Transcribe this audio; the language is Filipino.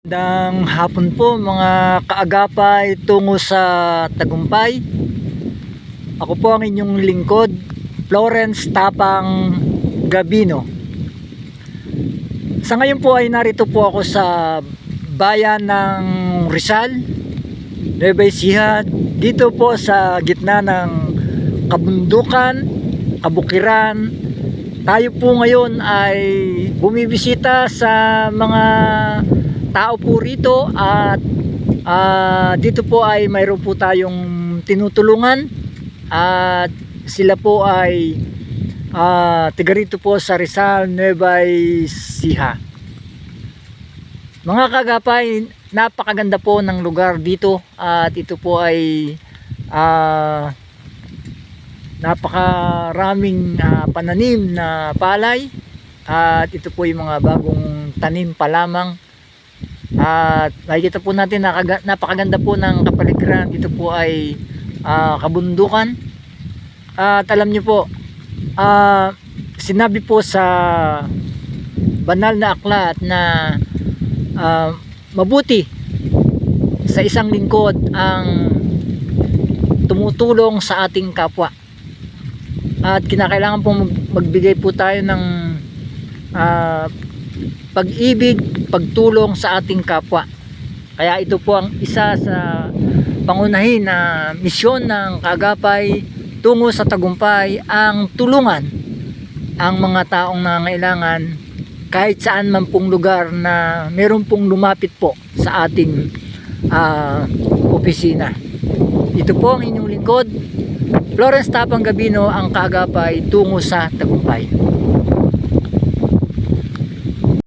Magandang hapon po mga kaagapay tungo sa Tagumpay. Ako po ang inyong lingkod, Florence Tapang Gabino. Sa ngayon po ay narito po ako sa bayan ng Rizal, Nueva Ecija, dito po sa gitna ng kabundukan, kabukiran. Tayo po ngayon ay bumibisita sa mga tao po rito at dito po ay mayroon po tayong tinutulungan at sila po ay taga rito po sa Rizal, Nueva Ecija. Mga kagapay, napakaganda po ng lugar dito at ito po ay napakaraming pananim na palay at ito po yung mga bagong tanim pa lamang. At makikita po natin napakaganda po ng kapaligiran. Dito po ay kabundukan. At alam nyo po, sinabi po sa banal na aklat na mabuti sa isang lingkod ang tumutulong sa ating kapwa. At kinakailangan po magbigay po tayo ng pag-ibig, pagtulong sa ating kapwa. Kaya ito po ang isa sa pangunahin na misyon ng kaagapay tungo sa tagumpay, ang tulungan ang mga taong nangangailangan kahit saan man pong lugar na meron pong lumapit po sa ating opisina. Ito po ang inyong lingkod, Florence Tapang Gabino, ang kaagapay tungo sa tagumpay.